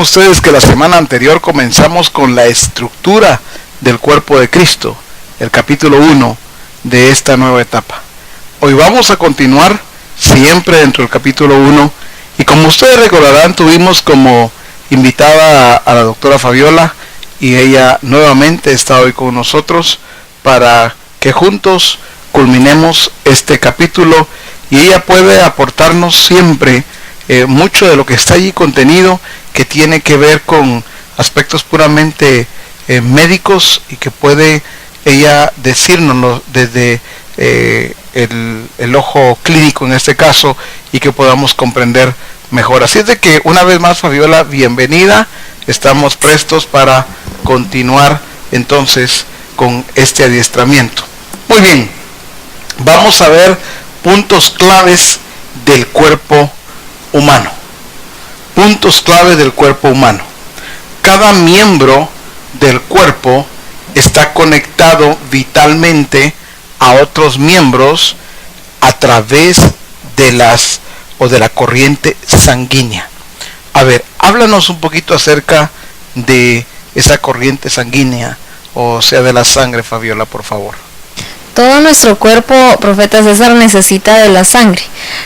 ustedes que la semana anterior comenzamos con la estructura del cuerpo de Cristo, el capítulo 1 de esta nueva etapa. Hoy vamos a continuar siempre dentro del capítulo 1 y como ustedes recordarán tuvimos como invitada a la doctora Fabiola y ella nuevamente está hoy con nosotros para que juntos culminemos este capítulo y ella puede aportarnos siempre mucho de lo que está allí contenido que tiene que ver con aspectos puramente médicos y que puede ella decírnoslo desde el ojo clínico en este caso y que podamos comprender mejor. Así es de que una vez más, Fabiola, bienvenida. Estamos prestos para continuar entonces con este adiestramiento. Muy bien, vamos a ver puntos claves del cuerpo humano. Puntos claves del cuerpo humano. Cada miembro del cuerpo está conectado vitalmente a otros miembros a través de la corriente sanguínea. A ver, háblanos un poquito acerca de esa corriente sanguínea, o sea, de la sangre, Fabiola, por favor. Todo nuestro cuerpo, profeta César, necesita de la sangre.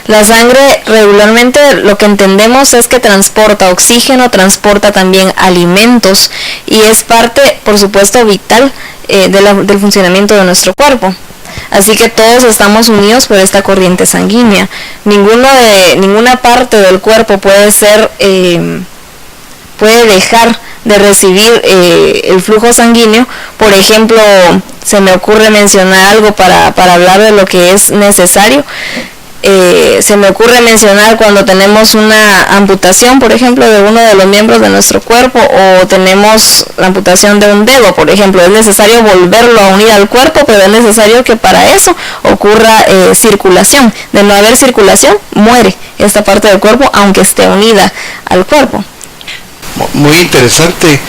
La sangre regularmente lo que entendemos es que transporta oxígeno, transporta también alimentos y es parte, por supuesto, vital del funcionamiento de nuestro cuerpo. Así que todos estamos unidos por esta corriente sanguínea. Ninguna parte del cuerpo puede dejar de recibir el flujo sanguíneo. Por ejemplo, se me ocurre mencionar algo para hablar de lo que es necesario. Se me ocurre mencionar cuando tenemos una amputación, por ejemplo, de uno de los miembros de nuestro cuerpo, o tenemos la amputación de un dedo, por ejemplo. Es necesario volverlo a unir al cuerpo, pero es necesario que para eso ocurra circulación. De no haber circulación, muere esta parte del cuerpo, aunque esté unida al cuerpo. Muy interesante.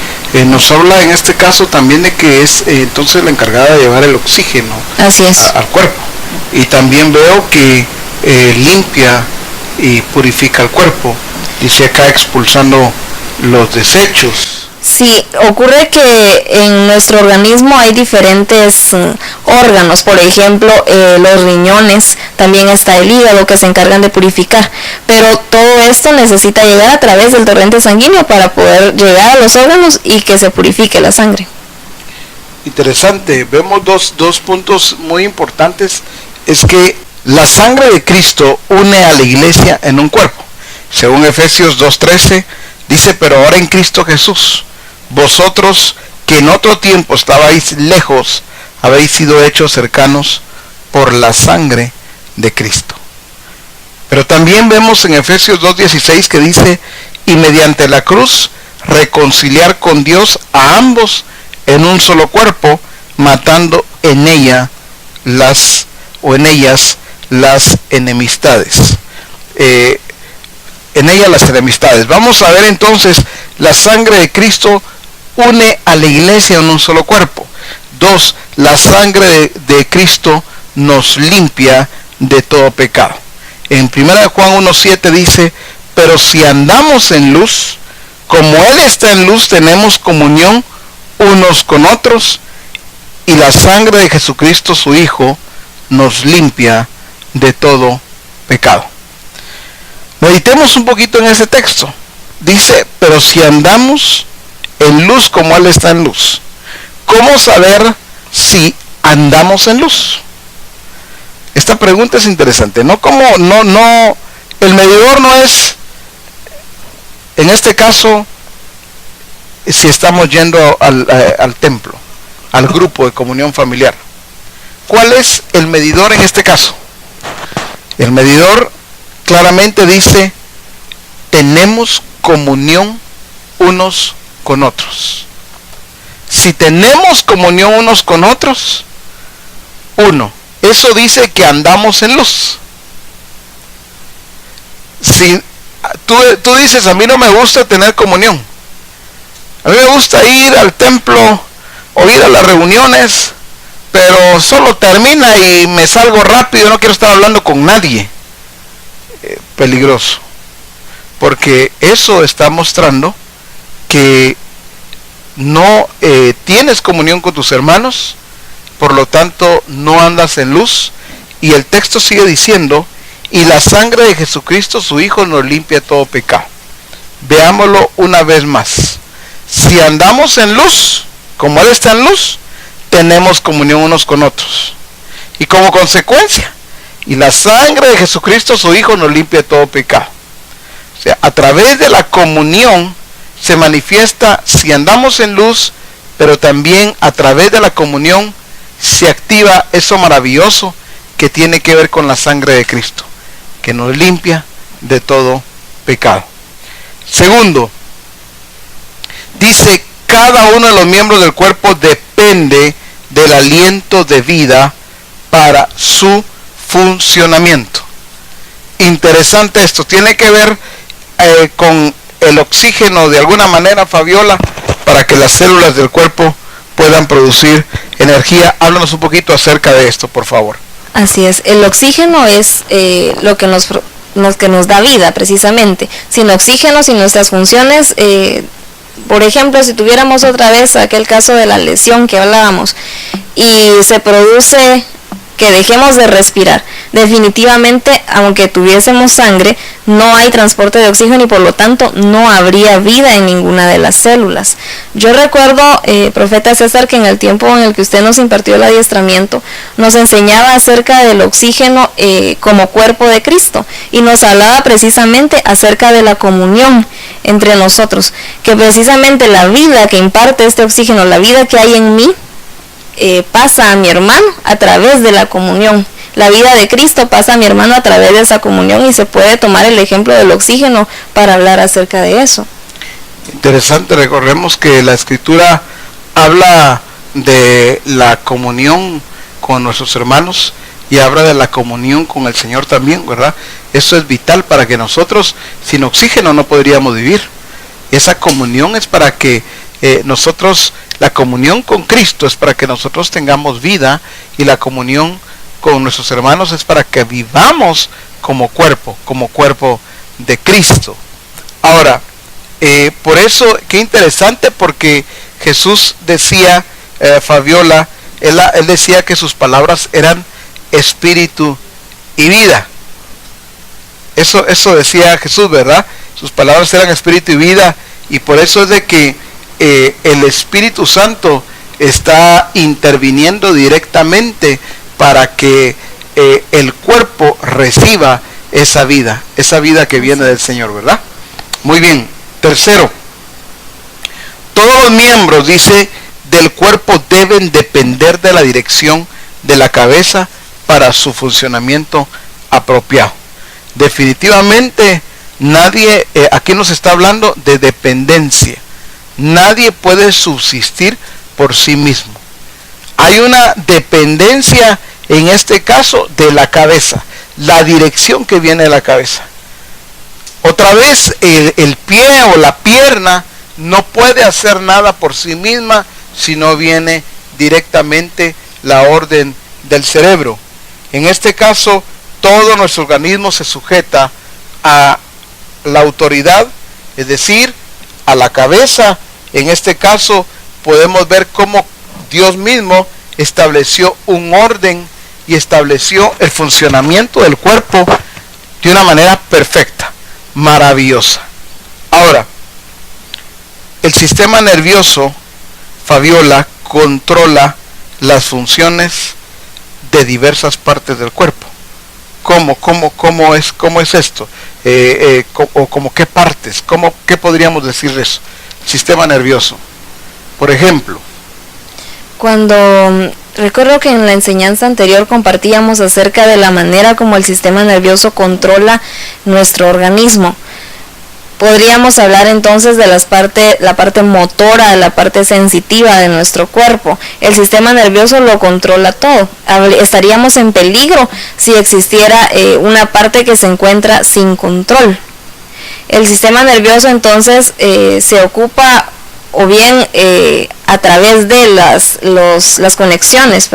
Nos habla en este caso también de que es entonces la encargada de llevar el oxígeno. Así es. Al cuerpo. Y también veo que limpia y purifica el cuerpo. Dice acá expulsando los desechos. Sí, ocurre que en nuestro organismo hay diferentes órganos, por ejemplo, los riñones, también está el hígado que se encargan de purificar, pero todo esto necesita llegar a través del torrente sanguíneo para poder llegar a los órganos y que se purifique la sangre. Interesante, vemos dos puntos muy importantes, es que la sangre de Cristo une a la iglesia en un cuerpo. Según Efesios 2:13, dice, pero ahora en Cristo Jesús, vosotros que en otro tiempo estabais lejos, habéis sido hechos cercanos por la sangre de Cristo. Pero también vemos en Efesios 2:16 que dice, y mediante la cruz reconciliar con Dios a ambos en un solo cuerpo, matando en ellas las enemistades. Vamos a ver entonces, la sangre de Cristo une a la iglesia en un solo cuerpo. 2, la sangre de Cristo nos limpia de todo pecado. En 1 Juan 1:7 dice, pero si andamos en luz, como Él está en luz, tenemos comunión unos con otros, y la sangre de Jesucristo, su Hijo, nos limpia de todo pecado. Meditemos un poquito en ese texto. Dice, pero si andamos en luz como Él está en luz. ¿Cómo saber si andamos en luz? Esta pregunta es interesante. El medidor no es, en este caso, si estamos yendo al templo, al grupo de comunión familiar. ¿Cuál es el medidor en este caso? El medidor claramente dice, tenemos comunión unos con otros. Si tenemos comunión unos con otros, eso dice que andamos en luz. Si tú dices, a mí no me gusta tener comunión, a mí me gusta ir al templo o ir a las reuniones, pero solo termina y me salgo rápido, no quiero estar hablando con nadie. Peligroso, porque eso está mostrando que no tienes comunión con tus hermanos, por lo tanto no andas en luz. Y el texto sigue diciendo, y la sangre de Jesucristo su Hijo nos limpia todo pecado. Veámoslo una vez más. Si andamos en luz, como Él está en luz, tenemos comunión unos con otros. Y como consecuencia, y la sangre de Jesucristo su Hijo nos limpia todo pecado. O sea, a través de la comunión se manifiesta si andamos en luz, pero también a través de la comunión se activa eso maravilloso que tiene que ver con la sangre de Cristo, que nos limpia de todo pecado. Segundo, dice, cada uno de los miembros del cuerpo depende del aliento de vida para su funcionamiento. Interesante esto, tiene que ver con el oxígeno de alguna manera, Fabiola, para que las células del cuerpo puedan producir energía. Háblanos un poquito acerca de esto, por favor. Así es, el oxígeno es lo que nos da vida, precisamente. Sin oxígeno, sin nuestras funciones, por ejemplo, si tuviéramos otra vez aquel caso de la lesión que hablábamos, y se produce que dejemos de respirar, definitivamente, aunque tuviésemos sangre, no hay transporte de oxígeno y por lo tanto no habría vida en ninguna de las células. Yo recuerdo, profeta César, que en el tiempo en el que usted nos impartió el adiestramiento, nos enseñaba acerca del oxígeno como cuerpo de Cristo, y nos hablaba precisamente acerca de la comunión entre nosotros, que precisamente la vida que imparte este oxígeno, la vida que hay en mí, pasa a mi hermano a través de la comunión. La vida de Cristo pasa a mi hermano a través de esa comunión, y se puede tomar el ejemplo del oxígeno para hablar acerca de eso. Interesante, recordemos que la Escritura habla de la comunión con nuestros hermanos y habla de la comunión con el Señor también, ¿verdad? Eso es vital para que nosotros, sin oxígeno no podríamos vivir. Esa comunión es para que nosotros, la comunión con Cristo es para que nosotros tengamos vida, y la comunión con nuestros hermanos es para que vivamos como cuerpo de Cristo. Ahora, por eso, qué interesante, porque Jesús decía, Fabiola, él decía que sus palabras eran espíritu y vida. Eso decía Jesús, ¿verdad? Sus palabras eran espíritu y vida, y por eso es de que el Espíritu Santo está interviniendo directamente para que el cuerpo reciba esa vida que viene del Señor, ¿verdad? Muy bien. Tercero, todos los miembros, dice, del cuerpo deben depender de la dirección de la cabeza para su funcionamiento apropiado. Definitivamente nadie, aquí nos está hablando de dependencia. Nadie puede subsistir por sí mismo. Hay una dependencia, en este caso, de la cabeza, la dirección que viene de la cabeza. Otra vez, el pie o la pierna no puede hacer nada por sí misma si no viene directamente la orden del cerebro. En este caso, todo nuestro organismo se sujeta a la autoridad, es decir, a la cabeza. En este caso podemos ver cómo Dios mismo estableció un orden y estableció el funcionamiento del cuerpo de una manera perfecta, maravillosa. Ahora, el sistema nervioso, Fabiola, controla las funciones de diversas partes del cuerpo. ¿Cómo es esto? ¿Cómo qué partes? ¿Qué podríamos decir de eso? Sistema nervioso, por ejemplo. Recuerdo que en la enseñanza anterior compartíamos acerca de la manera como el sistema nervioso controla nuestro organismo. Podríamos hablar entonces de la parte motora, de la parte sensitiva de nuestro cuerpo. El sistema nervioso lo controla todo. Estaríamos en peligro si existiera una parte que se encuentra sin control. El sistema nervioso entonces se ocupa o bien a través de las conexiones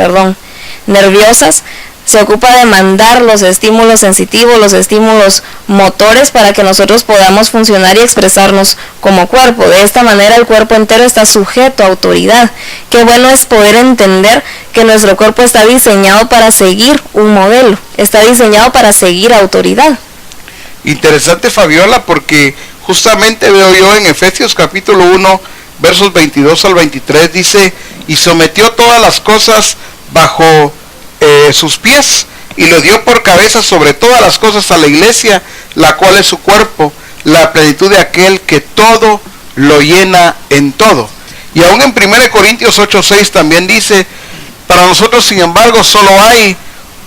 nerviosas, se ocupa de mandar los estímulos sensitivos, los estímulos motores para que nosotros podamos funcionar y expresarnos como cuerpo. De esta manera el cuerpo entero está sujeto a autoridad. Qué bueno es poder entender que nuestro cuerpo está diseñado para seguir un modelo, está diseñado para seguir autoridad. Interesante, Fabiola, porque justamente veo yo en Efesios capítulo 1, versos 22 al 23, dice, y sometió todas las cosas bajo sus pies, y le dio por cabeza sobre todas las cosas a la iglesia, la cual es su cuerpo, la plenitud de aquel que todo lo llena en todo. Y aún en 1 Corintios 8:6 también dice, para nosotros sin embargo solo hay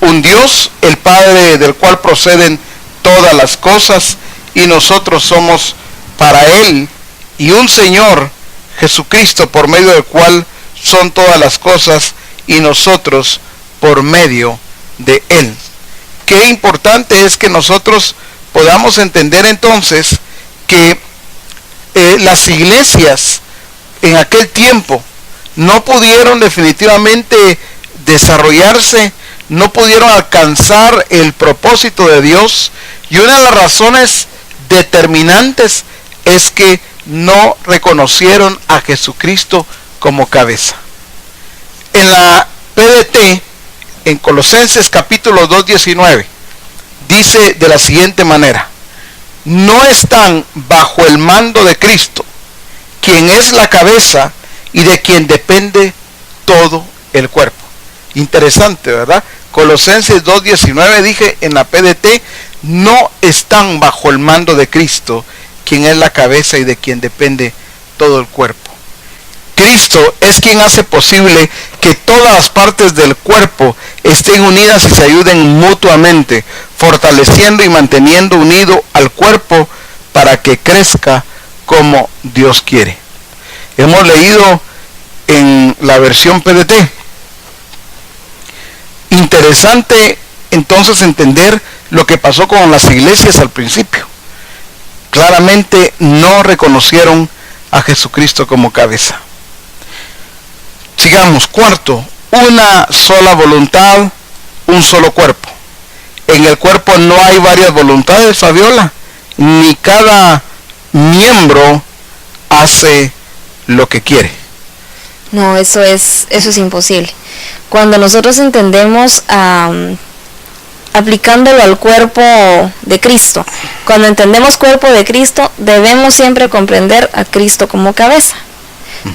un Dios, el Padre, del cual proceden todas las cosas, y nosotros somos para Él, y un Señor, Jesucristo, por medio del cual son todas las cosas, y nosotros por medio de Él. Qué importante es que nosotros podamos entender entonces que las iglesias en aquel tiempo no pudieron definitivamente desarrollarse, no pudieron alcanzar el propósito de Dios, y una de las razones determinantes es que no reconocieron a Jesucristo como cabeza. En la PDT, en Colosenses capítulo 2:19, dice de la siguiente manera, no están bajo el mando de Cristo, quien es la cabeza y de quien depende todo el cuerpo. Interesante, ¿verdad? Colosenses 2:19 dije en la PDT, no están bajo el mando de Cristo, quien es la cabeza y de quien depende todo el cuerpo. Cristo es quien hace posible que todas las partes del cuerpo estén unidas y se ayuden mutuamente, fortaleciendo y manteniendo unido al cuerpo para que crezca como Dios quiere. Hemos leído en la versión PDT. Interesante entonces entender lo que pasó con las iglesias al principio. Claramente no reconocieron a Jesucristo como cabeza. Sigamos. Cuarto, una sola voluntad, un solo cuerpo. En el cuerpo no hay varias voluntades, Fabiola, ni cada miembro hace lo que quiere. No, eso es imposible. Cuando nosotros entendemos aplicándolo al cuerpo de Cristo, cuando entendemos cuerpo de Cristo, debemos siempre comprender a Cristo como cabeza.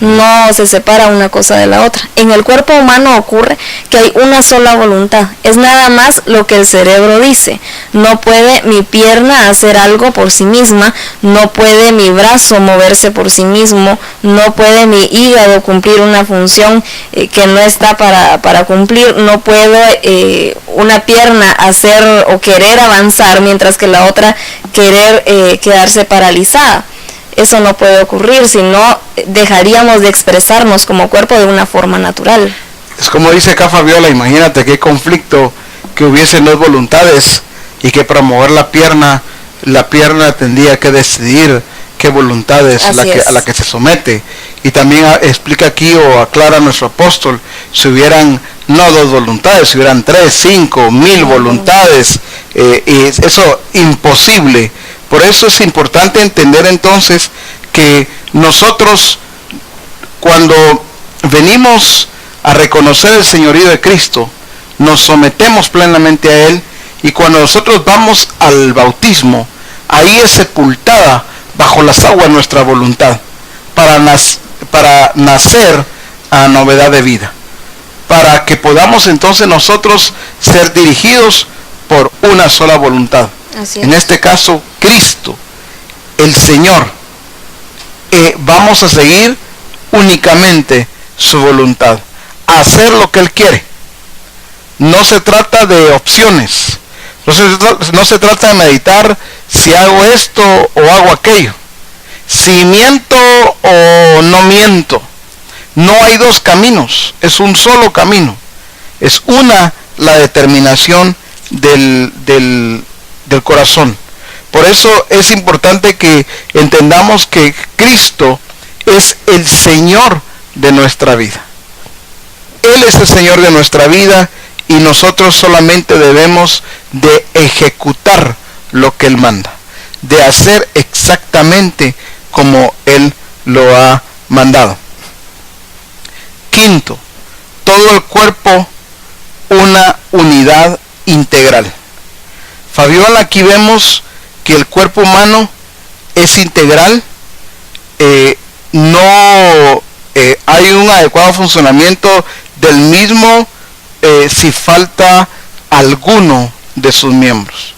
No se separa una cosa de la otra. En el cuerpo humano ocurre que hay una sola voluntad. Es nada más lo que el cerebro dice. No puede mi pierna hacer algo por sí misma, no puede mi brazo moverse por sí mismo, no puede mi hígado cumplir una función que no está para cumplir, no puede una pierna hacer o querer avanzar mientras que la otra querer quedarse paralizada. Eso no puede ocurrir, si no dejaríamos de expresarnos como cuerpo de una forma natural. Es como dice acá Fabiola, imagínate qué conflicto que hubiesen dos voluntades y que para mover la pierna tendría que decidir qué voluntad es a la que se somete. Y también explica aquí o aclara nuestro apóstol, si hubieran no dos voluntades, si hubieran 3, 5, 1000 voluntades, y eso imposible. Por eso es importante entender entonces que nosotros cuando venimos a reconocer el señorío de Cristo, nos sometemos plenamente a Él, y cuando nosotros vamos al bautismo, ahí es sepultada bajo las aguas nuestra voluntad, para nacer a novedad de vida, para que podamos entonces nosotros ser dirigidos por una sola voluntad. En este caso, Cristo, el Señor. Vamos a seguir únicamente su voluntad, hacer lo que Él quiere. No se trata de opciones, no se trata de meditar si hago esto o hago aquello, si miento o no miento. No hay dos caminos, es un solo camino. Es una la determinación del corazón. Por eso es importante que entendamos que Cristo es el Señor de nuestra vida. Él es el Señor de nuestra vida, y nosotros solamente debemos de ejecutar lo que Él manda, de hacer exactamente como Él lo ha mandado. Quinto, todo el cuerpo una unidad integral. Fabiola, aquí vemos que el cuerpo humano es integral, no hay un adecuado funcionamiento del mismo si falta alguno de sus miembros.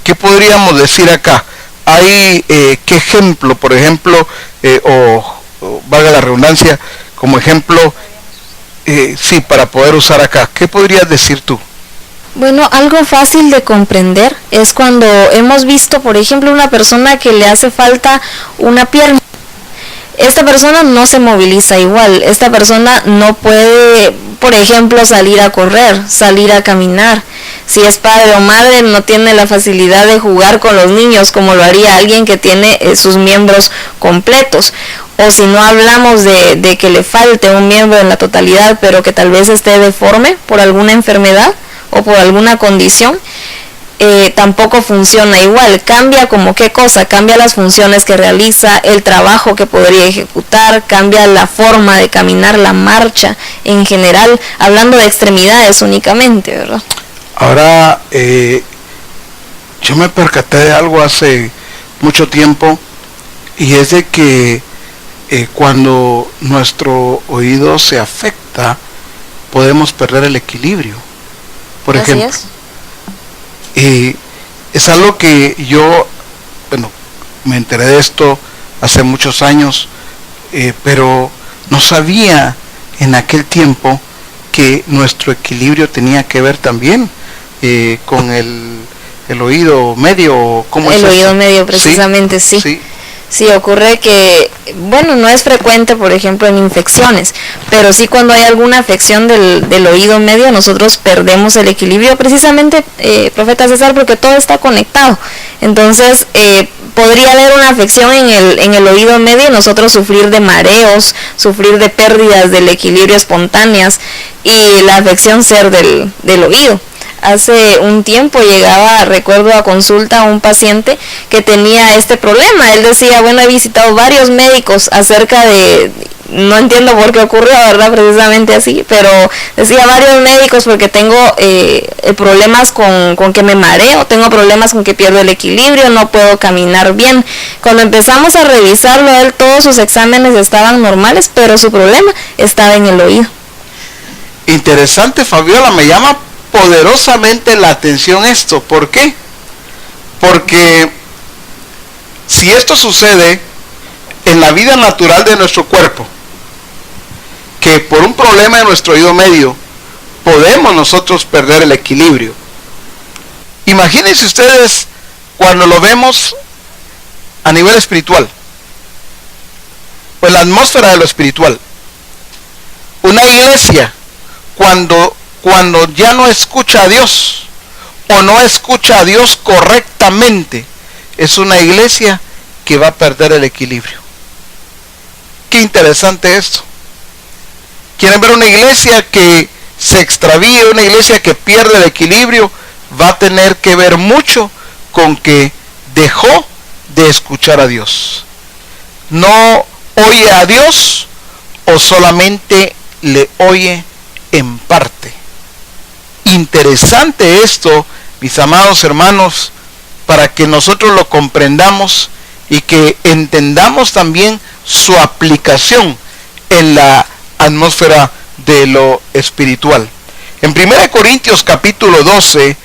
¿Qué podríamos decir acá? Hay qué ejemplo, por ejemplo, o valga la redundancia, como ejemplo, sí, para poder usar acá. ¿Qué podrías decir tú? Bueno, algo fácil de comprender es cuando hemos visto, por ejemplo, una persona que le hace falta una pierna. Esta persona no se moviliza igual, esta persona no puede, por ejemplo, salir a correr, salir a caminar. Si es padre o madre, no tiene la facilidad de jugar con los niños como lo haría alguien que tiene sus miembros completos. O si no hablamos de que le falte un miembro en la totalidad, pero que tal vez esté deforme por alguna enfermedad o por alguna condición, tampoco funciona igual. Cambia como qué cosa, cambia las funciones que realiza, el trabajo que podría ejecutar, cambia la forma de caminar, la marcha en general, hablando de extremidades únicamente, ¿verdad? Ahora, yo me percaté de algo hace mucho tiempo, y es de que cuando nuestro oído se afecta, podemos perder el equilibrio, por ejemplo. Es algo que yo, bueno, me enteré de esto hace muchos años, pero no sabía en aquel tiempo que nuestro equilibrio tenía que ver también con el oído medio. ¿Cómo es el oído eso? medio, precisamente, sí. Sí. Sí, ocurre que, bueno, no es frecuente, por ejemplo, en infecciones, pero sí cuando hay alguna afección del oído medio, nosotros perdemos el equilibrio, precisamente, profeta César, porque todo está conectado. Entonces, podría haber una afección en el oído medio y nosotros sufrir de mareos, sufrir de pérdidas del equilibrio espontáneas y la afección ser del oído. Hace un tiempo recuerdo a consulta a un paciente que tenía este problema. Él decía, bueno, he visitado varios médicos acerca de, no entiendo por qué ocurrió, ¿verdad? Precisamente así, pero decía varios médicos porque tengo problemas con que me mareo, tengo problemas con que pierdo el equilibrio, no puedo caminar bien. Cuando empezamos a revisarlo, todos sus exámenes estaban normales, pero su problema estaba en el oído. Interesante, Fabiola, me llama poderosamente la atención esto. ¿Por qué? Porque si esto sucede en la vida natural de nuestro cuerpo, que por un problema de nuestro oído medio podemos nosotros perder el equilibrio, imagínense ustedes cuando lo vemos a nivel espiritual, o en la atmósfera de lo espiritual. Una iglesia cuando ya no escucha a Dios o no escucha a Dios correctamente, es una iglesia que va a perder el equilibrio. Qué interesante esto. ¿Quieren ver una iglesia que se extravíe, una iglesia que pierde el equilibrio? Va a tener que ver mucho con que dejó de escuchar a Dios. No oye a Dios o solamente le oye en parte. Interesante esto, mis amados hermanos, para que nosotros lo comprendamos y que entendamos también su aplicación en la atmósfera de lo espiritual. En 1 Corintios capítulo 12,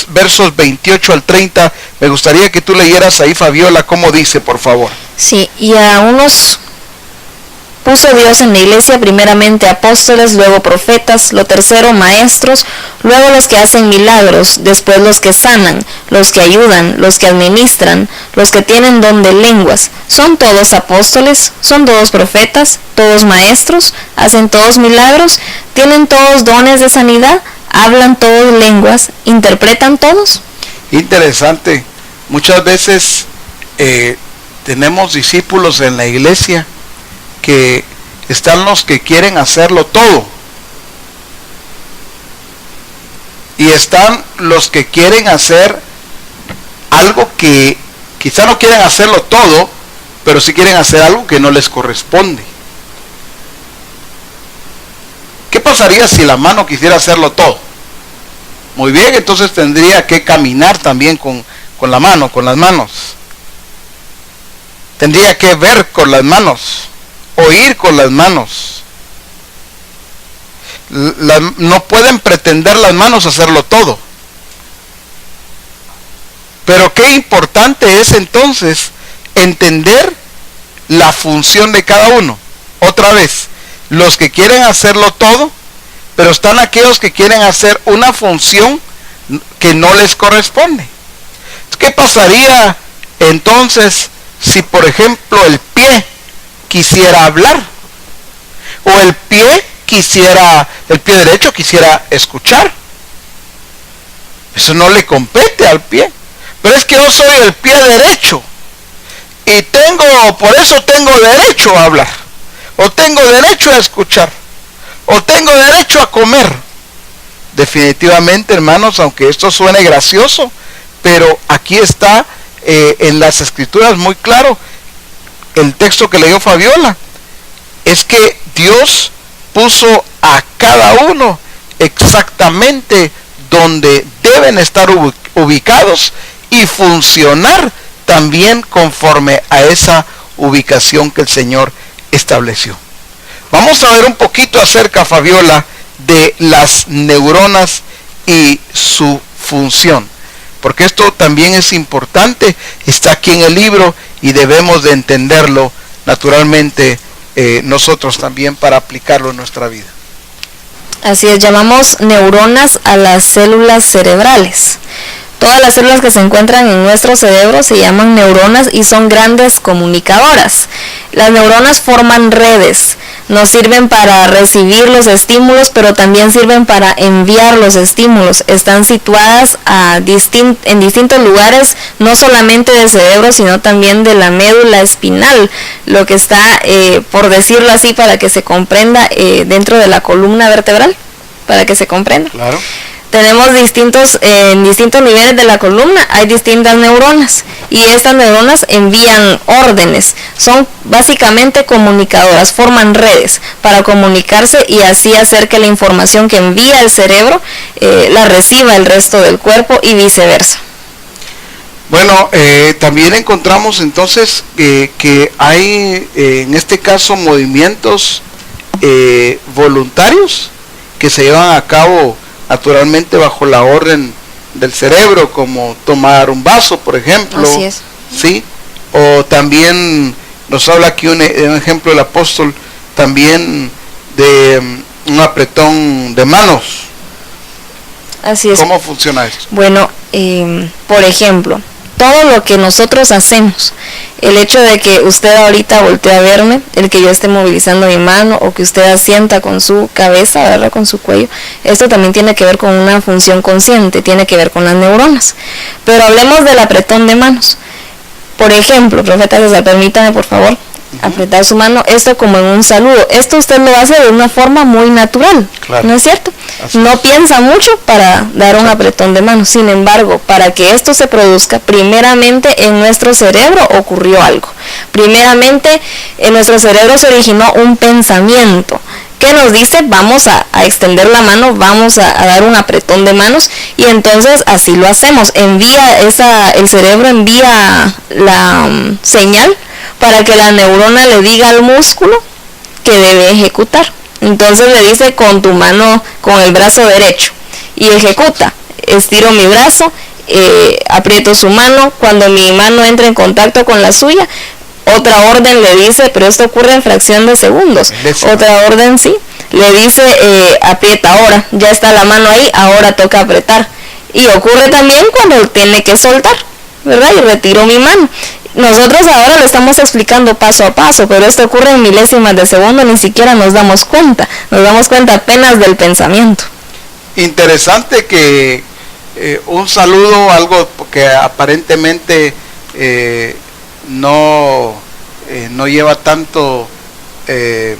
versos 28 al 30, me gustaría que tú leyeras ahí, Fabiola, cómo dice, por favor. Sí, y a unos puso Dios en la iglesia, primeramente apóstoles, luego profetas, lo tercero maestros, luego los que hacen milagros, después los que sanan, los que ayudan, los que administran, los que tienen don de lenguas. ¿Son todos apóstoles? ¿Son todos profetas? ¿Todos maestros? ¿Hacen todos milagros? ¿Tienen todos dones de sanidad? ¿Hablan todos lenguas? ¿Interpretan todos? Interesante. Muchas veces tenemos discípulos en la iglesia que están los que quieren hacerlo todo. Y están los que quieren hacer algo que quizá no quieren hacerlo todo, pero sí quieren hacer algo que no les corresponde. ¿Qué pasaría si la mano quisiera hacerlo todo? Muy bien, entonces tendría que caminar también con la mano, con las manos. Tendría que ver con las manos, oír con las manos. No pueden pretender las manos hacerlo todo. Pero qué importante es entonces entender la función de cada uno. Otra vez, los que quieren hacerlo todo, pero están aquellos que quieren hacer una función que no les corresponde. ¿Qué pasaría entonces si, por ejemplo, el pie quisiera hablar? O el pie derecho quisiera escuchar. Eso no le compete al pie. Pero es que yo soy el pie derecho y por eso tengo derecho a hablar, o tengo derecho a escuchar, o tengo derecho a comer. Definitivamente, hermanos, aunque esto suene gracioso, pero aquí está en las escrituras muy claro, el texto que leyó Fabiola, es que Dios puso a cada uno exactamente donde deben estar ubicados y funcionar también conforme a esa ubicación que el Señor estableció. Vamos a ver un poquito acerca, Fabiola, de las neuronas y su función, porque esto también es importante, está aquí en el libro y debemos de entenderlo naturalmente nosotros también para aplicarlo en nuestra vida. Así es, llamamos neuronas a las células cerebrales. Todas las células que se encuentran en nuestro cerebro se llaman neuronas y son grandes comunicadoras. Las neuronas forman redes, nos sirven para recibir los estímulos, pero también sirven para enviar los estímulos. Están situadas en distintos lugares, no solamente del cerebro, sino también de la médula espinal, lo que está, por decirlo así, para que se comprenda, dentro de la columna vertebral, para que se comprenda. Claro. Tenemos en distintos niveles de la columna hay distintas neuronas y estas neuronas envían órdenes, son básicamente comunicadoras, forman redes para comunicarse y así hacer que la información que envía el cerebro la reciba el resto del cuerpo y viceversa. Bueno, también encontramos entonces que hay en este caso movimientos voluntarios que se llevan a cabo naturalmente bajo la orden del cerebro, como tomar un vaso, por ejemplo. Así es. ¿Sí? O también nos habla aquí un ejemplo del apóstol también de un apretón de manos. Así es. ¿Cómo funciona esto? Bueno, por ejemplo, todo lo que nosotros hacemos, el hecho de que usted ahorita voltee a verme, el que yo esté movilizando mi mano o que usted asienta con su cabeza, ¿verdad?, con su cuello, esto también tiene que ver con una función consciente, tiene que ver con las neuronas. Pero hablemos del apretón de manos. Por ejemplo, profeta César, permítame por favor apretar su mano, esto como en un saludo. Esto usted lo hace de una forma muy natural, claro. ¿No es cierto? Así no es. Piensa mucho para dar un apretón de manos. Sin embargo, para que esto se produzca, primeramente en nuestro cerebro ocurrió algo. Primeramente en nuestro cerebro se originó un pensamiento que nos dice vamos a extender la mano, vamos a dar un apretón de manos, y entonces así lo hacemos. El cerebro envía la señal para que la neurona le diga al músculo que debe ejecutar. Entonces le dice con tu mano, con el brazo derecho, y ejecuta. Estiro mi brazo, aprieto su mano, cuando mi mano entra en contacto con la suya, otra orden le dice, pero esto ocurre en fracción de segundos, otra orden sí, le dice aprieta ahora, ya está la mano ahí, ahora toca apretar. Y ocurre también cuando tiene que soltar, ¿verdad? Y retiro mi mano. Nosotros ahora lo estamos explicando paso a paso, pero esto ocurre en milésimas de segundo, ni siquiera nos damos cuenta apenas del pensamiento. Interesante que un saludo, algo que aparentemente no lleva tanto de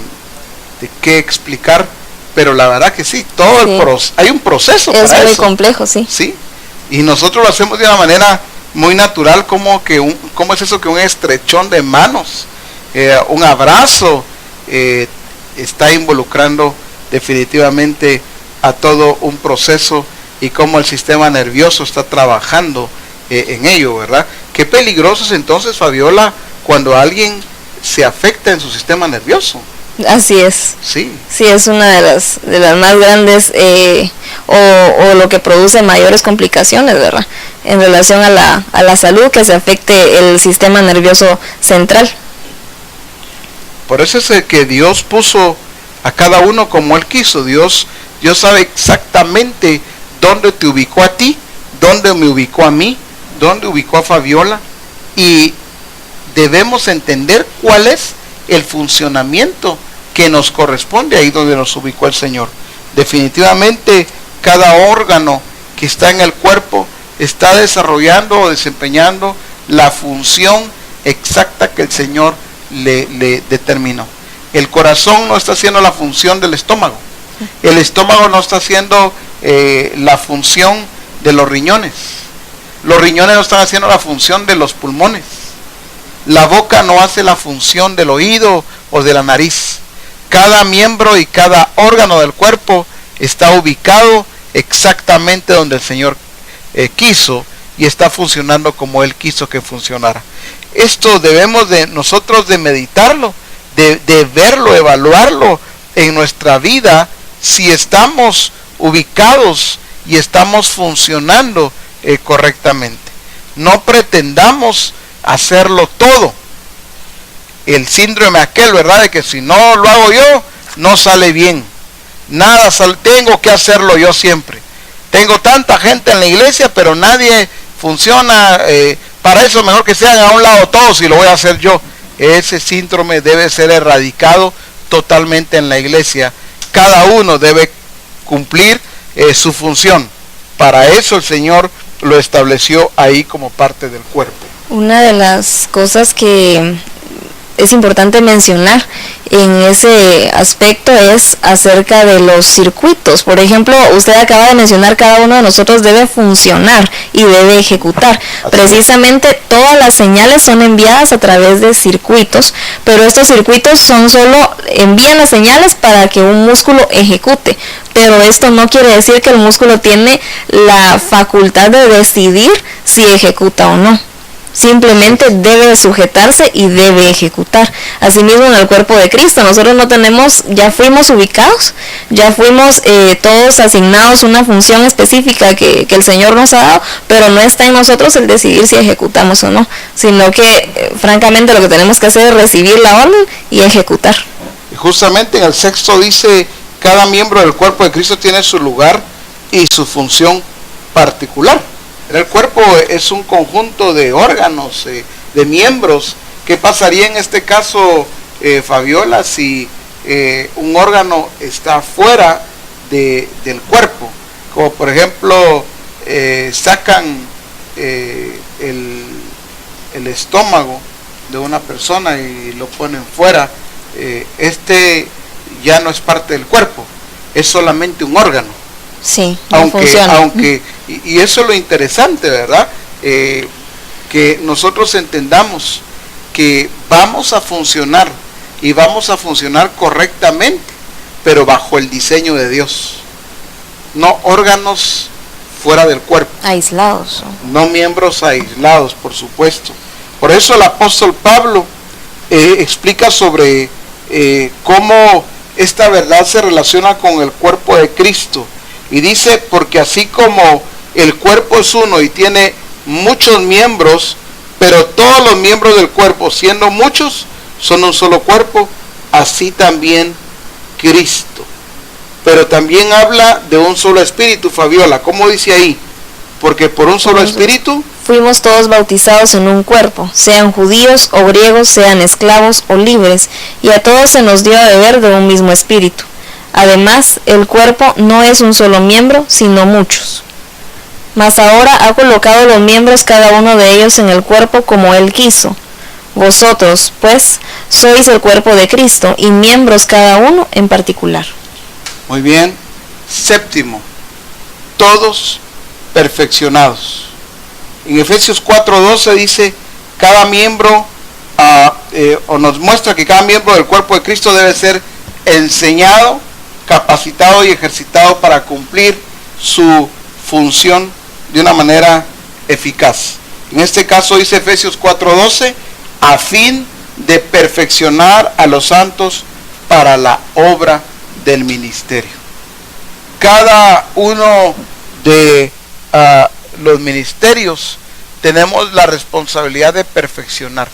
qué explicar, pero la verdad que sí, todo Sí. hay un proceso Es para muy eso. complejo, sí. Sí, y nosotros lo hacemos de una manera muy natural, como ¿cómo es eso que un estrechón de manos, un abrazo, está involucrando definitivamente a todo un proceso y cómo el sistema nervioso está trabajando en ello, ¿verdad? Qué peligroso es entonces, Fabiola, cuando alguien se afecta en su sistema nervioso. Así es. Sí, Sí, es una de las más grandes o lo que produce mayores complicaciones, ¿verdad? En relación a la salud, que se afecte el sistema nervioso central. por eso es que Dios puso a cada uno como Él quiso. Dios sabe exactamente dónde te ubicó a ti, dónde me ubicó a mí, dónde ubicó a Fabiola, y debemos entender cuál es el funcionamiento que nos corresponde ahí donde nos ubicó el Señor. Definitivamente cada órgano que está en el cuerpo está desarrollando o desempeñando la función exacta que el Señor le determinó. El corazón no está haciendo la función del estómago. El estómago no está haciendo la función de los riñones. Los riñones no están haciendo la función de los pulmones. La boca no hace la función del oído o de la nariz. Cada miembro y cada órgano del cuerpo está ubicado exactamente donde el Señor quiso, y está funcionando como Él quiso que funcionara. Esto debemos de nosotros de meditarlo, de verlo, evaluarlo en nuestra vida, si estamos ubicados y estamos funcionando correctamente. No pretendamos hacerlo todo. El síndrome aquel, ¿verdad? De que si no lo hago yo, no sale bien. Nada sale, tengo que hacerlo yo siempre. Tengo tanta gente en la iglesia, pero nadie funciona. Para eso mejor que sean a un lado todos y lo voy a hacer yo. Ese síndrome debe ser erradicado totalmente en la iglesia. Cada uno debe cumplir su función. Para eso el Señor lo estableció ahí como parte del cuerpo. Una de las cosas que es importante mencionar en ese aspecto es acerca de los circuitos. Por ejemplo, usted acaba de mencionar, cada uno de nosotros debe funcionar y debe ejecutar. Precisamente todas las señales son enviadas a través de circuitos, pero estos circuitos envían las señales para que un músculo ejecute. Pero esto no quiere decir que el músculo tiene la facultad de decidir si ejecuta o no. Simplemente debe sujetarse y debe ejecutar. Asimismo, en el cuerpo de Cristo, nosotros no tenemos, ya fuimos ubicados, ya fuimos todos asignados una función específica que el Señor nos ha dado, pero no está en nosotros el decidir si ejecutamos o no, sino que francamente lo que tenemos que hacer es recibir la orden y ejecutar. Y justamente en el 6 dice, cada miembro del cuerpo de Cristo tiene su lugar y su función particular. El cuerpo es un conjunto de órganos, de miembros. ¿Qué pasaría en este caso, Fabiola, si un órgano está fuera del cuerpo? Como por ejemplo, sacan el estómago de una persona y lo ponen fuera. Este ya no es parte del cuerpo, es solamente un órgano. Sí, no funciona. Y eso es lo interesante, ¿verdad? Que nosotros entendamos que vamos a funcionar y vamos a funcionar correctamente, pero bajo el diseño de Dios. No órganos fuera del cuerpo. Aislados. No miembros aislados, por supuesto. Por eso el apóstol Pablo explica sobre cómo esta verdad se relaciona con el cuerpo de Cristo. Y dice, porque así como el cuerpo es uno y tiene muchos miembros, pero todos los miembros del cuerpo, siendo muchos, son un solo cuerpo, así también Cristo. Pero también habla de un solo espíritu, Fabiola. ¿Cómo dice ahí? Porque por un solo espíritu fuimos todos bautizados en un cuerpo, sean judíos o griegos, sean esclavos o libres, y a todos se nos dio a beber de un mismo espíritu. Además, el cuerpo no es un solo miembro, sino muchos. Mas ahora ha colocado los miembros cada uno de ellos en el cuerpo como Él quiso. Vosotros, pues, sois el cuerpo de Cristo y miembros cada uno en particular. Muy bien. Séptimo, todos perfeccionados. En Efesios 4:12 dice, cada miembro, o nos muestra que cada miembro del cuerpo de Cristo debe ser enseñado, capacitado y ejercitado para cumplir su función de una manera eficaz. En este caso dice Efesios 4:12, a fin de perfeccionar a los santos para la obra del ministerio. Cada uno de los ministerios tenemos la responsabilidad de perfeccionar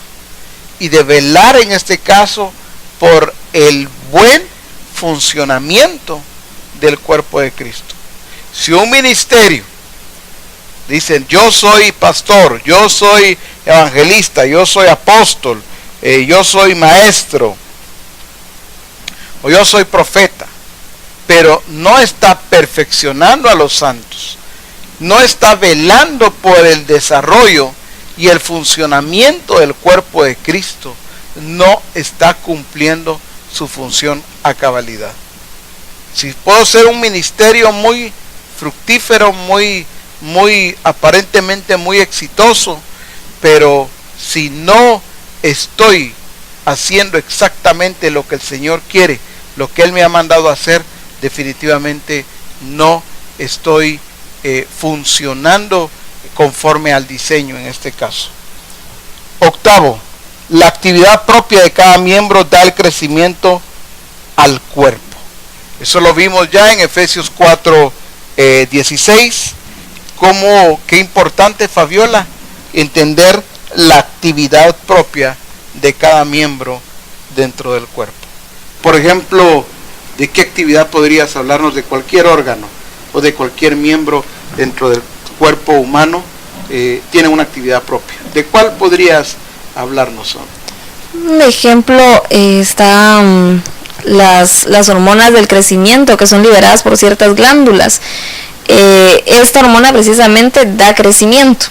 y de velar, en este caso, por el buen funcionamiento del cuerpo de Cristo. Si un ministerio dicen, yo soy pastor, yo soy evangelista, yo soy apóstol, yo soy maestro, o yo soy profeta, pero no está perfeccionando a los santos, no está velando por el desarrollo y el funcionamiento del cuerpo de Cristo, no está cumpliendo su función a cabalidad. Si puedo ser un ministerio muy fructífero, muy aparentemente muy exitoso, pero si no estoy haciendo exactamente lo que el Señor quiere, lo que Él me ha mandado a hacer, definitivamente no estoy funcionando conforme al diseño en este caso. Octavo, la actividad propia de cada miembro da el crecimiento al cuerpo. Eso lo vimos ya en Efesios 4:16. Qué importante, Fabiola, entender la actividad propia de cada miembro dentro del cuerpo. Por ejemplo, ¿de qué actividad podrías hablarnos de cualquier órgano o de cualquier miembro dentro del cuerpo humano? Tiene una actividad propia. ¿De cuál podrías hablarnos? Un ejemplo están las hormonas del crecimiento, que son liberadas por ciertas glándulas. Esta hormona precisamente da crecimiento,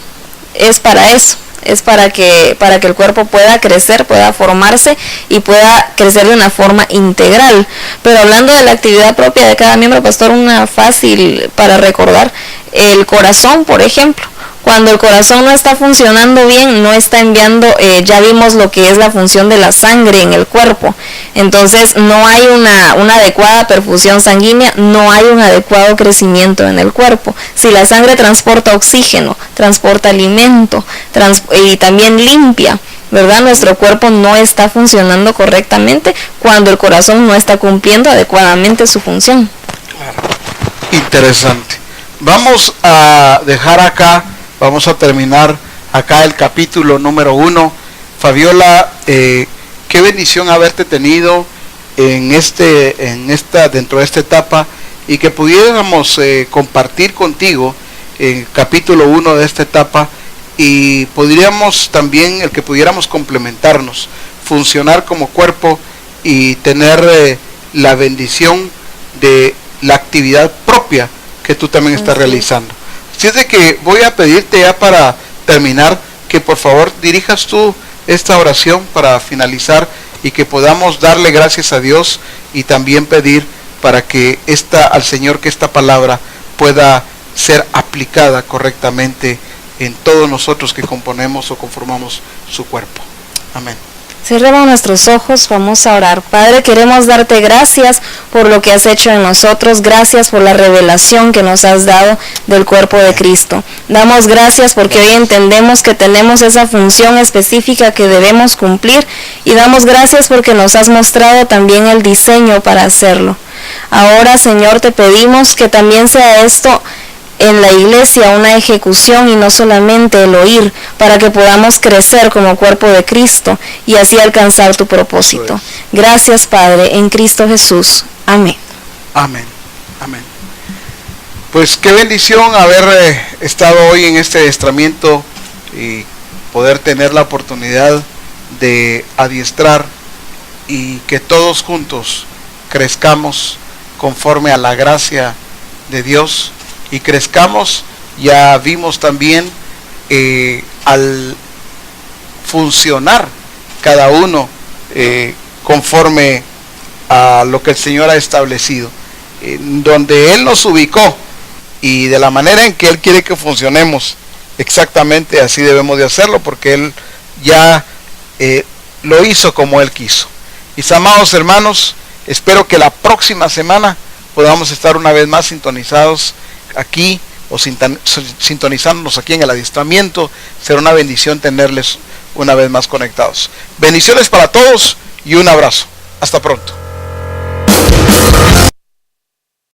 es para eso, es para que el cuerpo pueda crecer, pueda formarse y pueda crecer de una forma integral. Pero hablando de la actividad propia de cada miembro, pastor, una fácil para recordar, el corazón, por ejemplo. Cuando el corazón no está funcionando bien, no está enviando, ya vimos lo que es la función de la sangre en el cuerpo. Entonces no hay una adecuada perfusión sanguínea, no hay un adecuado crecimiento en el cuerpo. Si la sangre transporta oxígeno, transporta alimento y también limpia, ¿verdad? Nuestro cuerpo no está funcionando correctamente cuando el corazón no está cumpliendo adecuadamente su función. Claro. Interesante. Vamos a dejar acá. Vamos a terminar acá el capítulo número 1. Fabiola, qué bendición haberte tenido dentro de esta etapa, y que pudiéramos compartir contigo el capítulo 1 de esta etapa, y podríamos también, el que pudiéramos complementarnos, funcionar como cuerpo y tener la bendición de la actividad propia que tú también estás realizando. Así es de que voy a pedirte ya para terminar que por favor dirijas tú esta oración para finalizar, y que podamos darle gracias a Dios y también pedir para que al Señor que esta palabra pueda ser aplicada correctamente en todos nosotros que componemos o conformamos su cuerpo. Amén. Cerremos nuestros ojos, vamos a orar. Padre, queremos darte gracias por lo que has hecho en nosotros, gracias por la revelación que nos has dado del cuerpo de Cristo. Damos gracias porque hoy entendemos que tenemos esa función específica que debemos cumplir, y damos gracias porque nos has mostrado también el diseño para hacerlo. Ahora, Señor, te pedimos que también sea esto en la iglesia una ejecución y no solamente el oír, para que podamos crecer como cuerpo de Cristo y así alcanzar tu propósito. Gracias, Padre, en Cristo Jesús. Amén. Amén. Amén. Pues qué bendición haber estado hoy en este adiestramiento y poder tener la oportunidad de adiestrar, y que todos juntos crezcamos conforme a la gracia de Dios. Y crezcamos, ya vimos también al funcionar cada uno conforme a lo que el Señor ha establecido. donde Él nos ubicó y de la manera en que Él quiere que funcionemos, exactamente así debemos de hacerlo, porque Él ya lo hizo como Él quiso. Mis amados hermanos, espero que la próxima semana podamos estar una vez más sintonizados aquí, o sintonizándonos aquí en el adiestramiento. Será una bendición tenerles una vez más conectados. Bendiciones para todos y un abrazo. Hasta pronto.